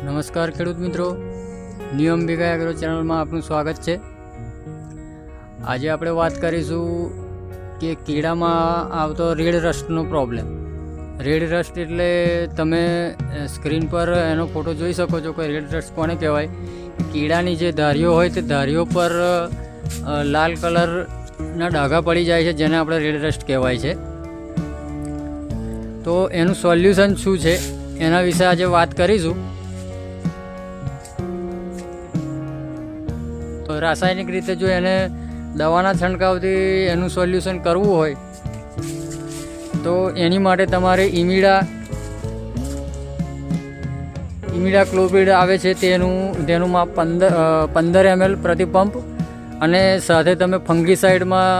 નમસ્કાર ખેડૂત મિત્રો, નિયમ ભેગા એગ્રો ચેનલમાં આપનું સ્વાગત છે। આજે આપણે વાત કરીશું કે કીડામાં આવતો રેડ રસ્ટનો પ્રોબ્લેમ। રેડ રસ્ટ એટલે તમે સ્ક્રીન પર એનો ફોટો જોઈ શકો છો કે રેડ રસ્ટ કોને કહેવાય। કીડાની જે ધારીઓ હોય તે ધારીઓ પર લાલ કલરના ડાઘા પડી જાય છે, જેને આપણે રેડ રસ્ટ કહેવાય છે। તો એનું સોલ્યુશન શું છે એના વિશે આજે વાત કરીશું। તો રાસાયણિક રીતે જો એને દવાના છંટકાવથી એનું સોલ્યુશન કરવું હોય તો એની માટે તમારે ઇમિડા ક્લોપ્રિડ આવે છે તેનું માપ 15 ml પ્રતિ પંપ, અને સાથે તમે ફંગીસાઇડમાં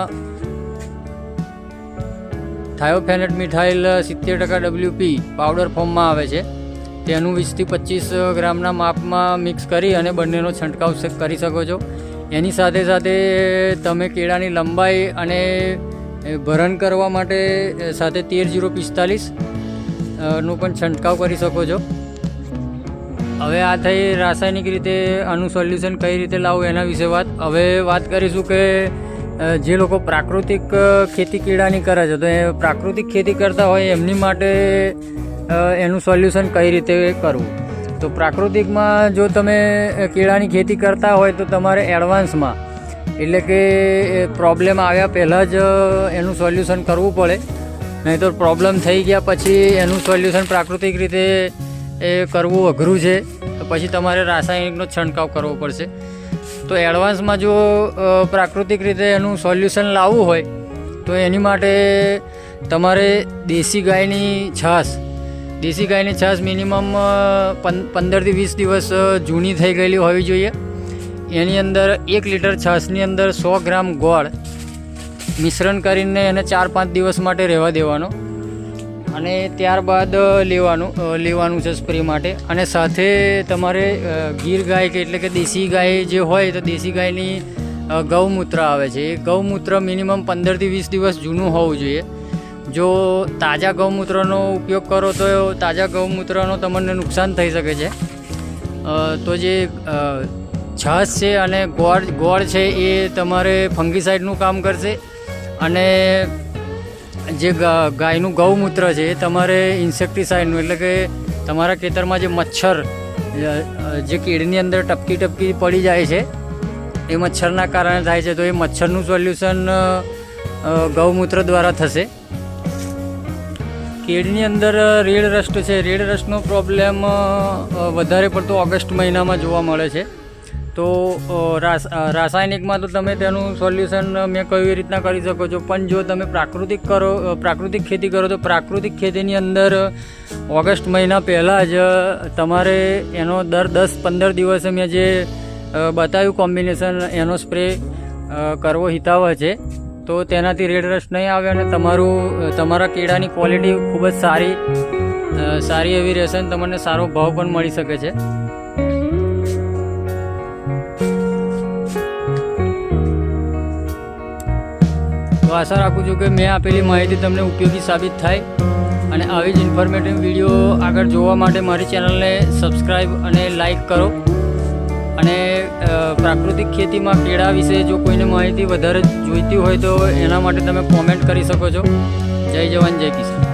થાયોફેનેટ મિથાઇલ 70% WP પાવડર ફોર્મમાં આવે છે, તેનું 20 થી 25 ગ્રામના માપમાં મિક્સ કરી અને બંનેનો છંટકાવ કરી શકો છો। એની સાથે સાથે તમે કેળાની લંબાઈ અને ભરણ કરવા માટે સાથે 13045 નો પણ છંટકાવ કરી શકો છો। હવે આ થઈ રાસાયણિક રીતે આનું સોલ્યુશન કઈ રીતે લાવવું એના વિશે વાત। હવે વાત કરીશું કે જે લોકો પ્રાકૃતિક ખેતી કેળાની કરે છે, તો એ પ્રાકૃતિક ખેતી કરતા હોય એમની માટે એનું સોલ્યુશન કઈ રીતે કરવું। તો પ્રાકૃતિકમાં જો તમે કેળાની ખેતી કરતા હોય તો તમારે એડવાન્સમાં એટલે કે પ્રોબ્લેમ આવ્યા પહેલાં જ એનું સોલ્યુશન કરવું પડે, નહીં તો પ્રોબ્લેમ થઈ ગયા પછી એનું સોલ્યુશન પ્રાકૃતિક રીતે એ કરવું અઘરું છે, તો પછી તમારે રાસાયણિકનો છંટકાવ કરવો પડશે। તો એડવાન્સમાં જો પ્રાકૃતિક રીતે એનું સોલ્યુશન લાવવું હોય તો એની માટે તમારે દેશી ગાયની છાશ મિનિમમ 15 થી 20 દિવસ જૂની થઈ ગયેલી હોવી જોઈએ। એની અંદર 1 લીટર છાશની અંદર 100 ગ્રામ ગોળ મિશ્રણ કરીને એને 4-5 દિવસ માટે રહેવા દેવાનો, અને ત્યારબાદ લેવાનું છે સ્પ્રે માટે। અને સાથે તમારે ગીર ગાય કે એટલે કે દેશી ગાય જે હોય તો દેશી ગાયની ગૌમૂત્ર આવે છે, એ ગૌમૂત્ર મિનિમમ 15 થી 20 દિવસ જૂનું હોવું જોઈએ। જો તાજા ગૌમૂત્રનો ઉપયોગ કરો તો તાજા ગૌમૂત્રનો તમને નુકસાન થઈ શકે છે। તો જે છાશ છે અને ગોળ છે એ તમારે ફંગીસાઇડનું કામ કરશે, અને જે ગાયનું ગૌમૂત્ર છે એ તમારે ઇન્સેક્ટિસાઇડનું એટલે કે તમારા ખેતરમાં જે મચ્છર જે કીડની અંદર ટપકી પડી જાય છે એ મચ્છરના કારણે થાય છે, તો એ મચ્છરનું સોલ્યુશન ગૌમૂત્ર દ્વારા થશે। કેળની અંદર રેડ રસ્ટ છે, રેડ રસ્ટનો પ્રોબ્લેમ વધારે પડતો ઓગસ્ટ મહિનામાં જોવા મળે છે। તો રાસાયણિકમાં તો તમે તેનું સોલ્યુશન મેં કઈ રીતના કરી શકો છો, પણ જો તમે પ્રાકૃતિક ખેતી કરો તો પ્રાકૃતિક ખેતીની અંદર ઓગસ્ટ મહિના પહેલાં જ તમારે એનો દર 10-15 દિવસે મેં જે બતાવ્યું કોમ્બિનેશન એનો સ્પ્રે કરવો હિતાવહ છે। તો તેનાથી રેડ રસ્ટ નહીં આવે અને તમારા કેળાની ક્વોલિટી ખૂબ જ સારી એવી રહેશે અને તમને સારો ભાવ પણ મળી શકે છે। તો આશા રાખું છું કે મેં આપેલી માહિતી તમને ઉપયોગી સાબિત થાય, અને આવી જ ઇન્ફોર્મેટિવ વિડીયો આગળ જોવા માટે મારી ચેનલને સબસ્ક્રાઈબ અને લાઈક કરો। અને પ્રાકૃતિક ખેતીમાં કેળા વિશે જો કોઈને માહિતી વધારે જોઈતી હોય તો એના માટે તમે કોમેન્ટ કરી શકો છો। જય જવાન જય કિસાન।